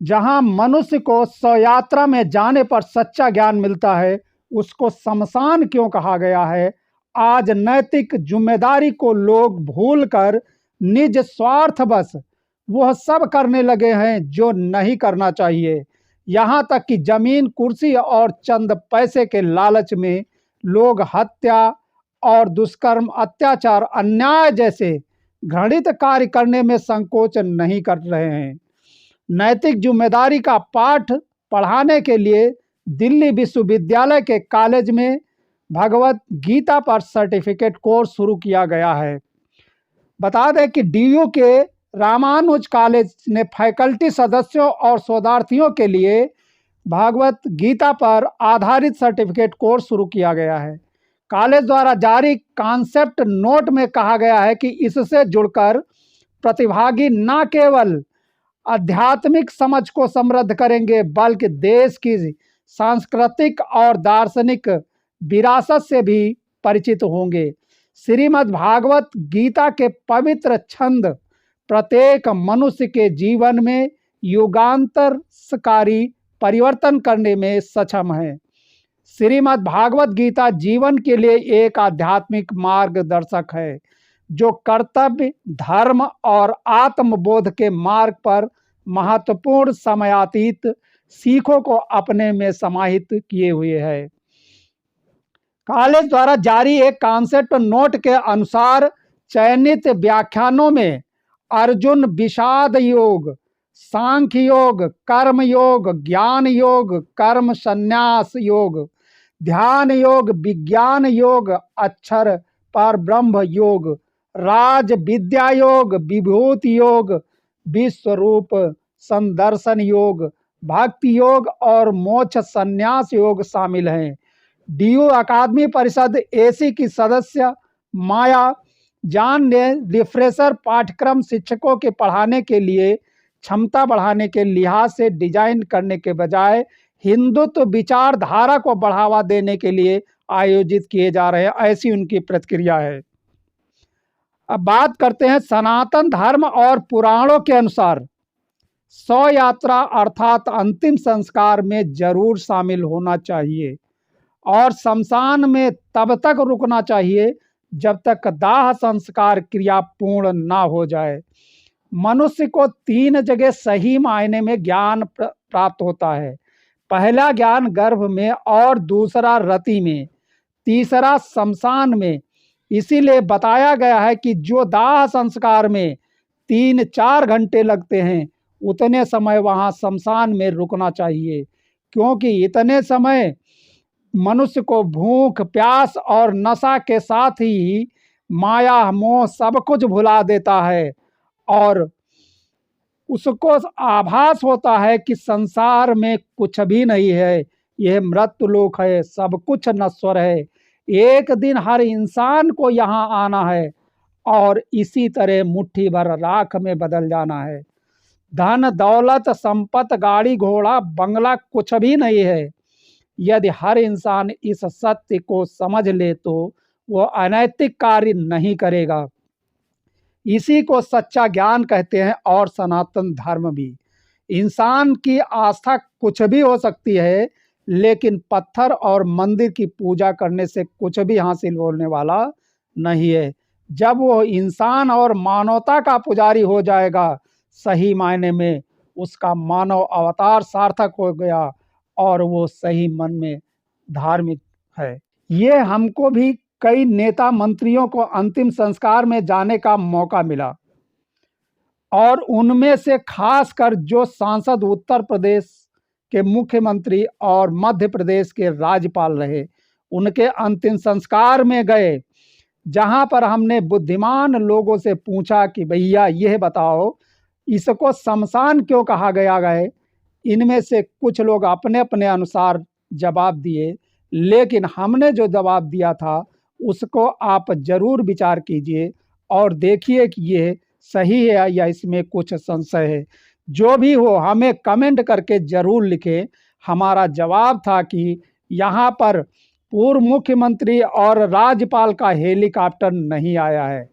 जहाँ मनुष्य को स्वयात्रा में जाने पर सच्चा ज्ञान मिलता है, उसको शमशान क्यों कहा गया है? आज नैतिक जिम्मेदारी को लोग भूलकर निज स्वार्थवश वह सब करने लगे हैं जो नहीं करना चाहिए। यहाँ तक कि जमीन, कुर्सी और चंद पैसे के लालच में लोग हत्या और दुष्कर्म, अत्याचार, अन्याय जैसे घृणित कार्य करने में संकोच नहीं कर रहे हैं। नैतिक जिम्मेदारी का पाठ पढ़ाने के लिए दिल्ली विश्वविद्यालय के कॉलेज में भगवत गीता पर सर्टिफिकेट कोर्स शुरू किया गया है। बता दें कि डीयू के रामानुज कॉलेज ने फैकल्टी सदस्यों और शोधार्थियों के लिए भगवत गीता पर आधारित सर्टिफिकेट कोर्स शुरू किया गया है। कॉलेज द्वारा जारी कॉन्सेप्ट नोट में कहा गया है कि इससे जुड़कर प्रतिभागी न केवल आध्यात्मिक समझ को समृद्ध करेंगे, बल्कि देश की सांस्कृतिक और दार्शनिक विरासत से भी परिचित होंगे। श्रीमद् भागवत गीता के पवित्र छंद प्रत्येक मनुष्य के जीवन में युगांतरकारी परिवर्तन करने में सक्षम है। श्रीमद् भागवत गीता जीवन के लिए एक आध्यात्मिक मार्गदर्शक है, जो कर्तव्य, धर्म और आत्मबोध के मार्ग पर महत्वपूर्ण समयातीत सीखों को अपने में समाहित किए हुए है। कॉलेज द्वारा जारी एक कॉन्सेप्ट नोट के अनुसार चयनित व्याख्यानों में अर्जुन विषाद योग, सांख्य योग, कर्म योग, ज्ञान योग, कर्म संन्यास योग, ध्यान योग, विज्ञान योग, अक्षर पर ब्रह्म योग, राज विद्या योग, विभूति योग, विश्वरूप संदर्शन योग, भक्ति योग और मोक्ष संन्यास योग शामिल हैं। डीयू अकादमी परिषद एसी की सदस्य माया जान ने रिफ्रेशर पाठ्यक्रम शिक्षकों के पढ़ाने के लिए क्षमता बढ़ाने के लिहाज से डिजाइन करने के बजाय हिंदुत्व विचारधारा को बढ़ावा देने के लिए आयोजित किए जा रहे हैं, ऐसी उनकी प्रतिक्रिया है। अब बात करते हैं सनातन धर्म और पुराणों के अनुसार शव यात्रा अर्थात अंतिम संस्कार में जरूर शामिल होना चाहिए और शमशान में तब तक रुकना चाहिए जब तक दाह संस्कार क्रिया पूर्ण ना हो जाए। मनुष्य को 3 जगह सही मायने में ज्ञान प्राप्त होता है। पहला ज्ञान गर्भ में और दूसरा रति में, तीसरा शमशान में। इसीलिए बताया गया है कि जो दाह संस्कार में 3-4 घंटे लगते हैं, उतने समय वहाँ शमशान में रुकना चाहिए, क्योंकि इतने समय मनुष्य को भूख, प्यास और नशा के साथ ही माया, मोह सब कुछ भुला देता है और उसको आभास होता है कि संसार में कुछ भी नहीं है, यह मृत्यु लोक है, सब कुछ नश्वर है, एक दिन हर इंसान को यहाँ आना है और इसी तरह मुट्ठी भर राख में बदल जाना है। धन, दौलत, संपत्ति, गाड़ी, घोड़ा, बंगला कुछ भी नहीं है। यदि हर इंसान इस सत्य को समझ ले तो वह अनैतिक कार्य नहीं करेगा। इसी को सच्चा ज्ञान कहते हैं और सनातन धर्म भी। इंसान की आस्था कुछ भी हो सकती है, लेकिन पत्थर और मंदिर की पूजा करने से कुछ भी हासिल होने वाला नहीं है। जब वो इंसान और मानवता का पुजारी हो जाएगा, सही मायने में उसका मानव अवतार सार्थक हो गया और वो सही मन में धार्मिक है। ये हमको भी कई नेता मंत्रियों को अंतिम संस्कार में जाने का मौका मिला और उनमें से खासकर जो सांसद उत्तर प्रदेश के मुख्यमंत्री और मध्य प्रदेश के राज्यपाल रहे, उनके अंतिम संस्कार में गए, जहां पर हमने बुद्धिमान लोगों से पूछा कि भैया यह बताओ इसको शमशान क्यों कहा गया है। इनमें से कुछ लोग अपने अपने अनुसार जवाब दिए, लेकिन हमने जो जवाब दिया था उसको आप जरूर विचार कीजिए और देखिए कि ये सही है या इसमें कुछ संशय है। जो भी हो हमें कमेंट करके ज़रूर लिखें। हमारा जवाब था कि यहाँ पर पूर्व मुख्यमंत्री और राज्यपाल का हेलीकॉप्टर नहीं आया है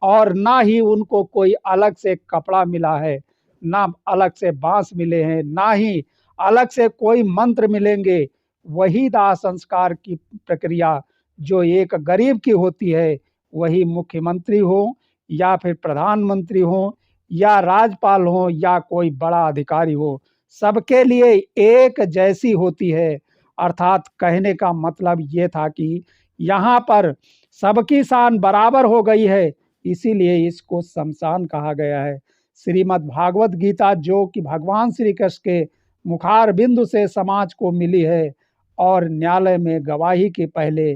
और ना ही उनको कोई अलग से कपड़ा मिला है। ना अलग से बांस मिले हैं, ना ही अलग से कोई मंत्र मिलेंगे। वही दाह संस्कार की प्रक्रिया जो एक गरीब की होती है, वही मुख्यमंत्री हो या फिर प्रधानमंत्री हो या राज्यपाल हो या कोई बड़ा अधिकारी हो, सबके लिए एक जैसी होती है। अर्थात कहने का मतलब ये था कि यहाँ पर सबकी शान बराबर हो गई है, इसीलिए इसको शमशान कहा गया है। श्रीमद् भागवत गीता जो कि भगवान श्री कृष्ण के मुखार बिंदु से समाज को मिली है, और न्यायालय में गवाही के पहले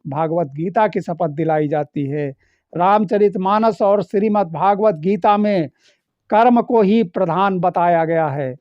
भागवत गीता की शपथ दिलाई जाती है। रामचरितमानस और श्रीमद् भागवत गीता में कर्म को ही प्रधान बताया गया है।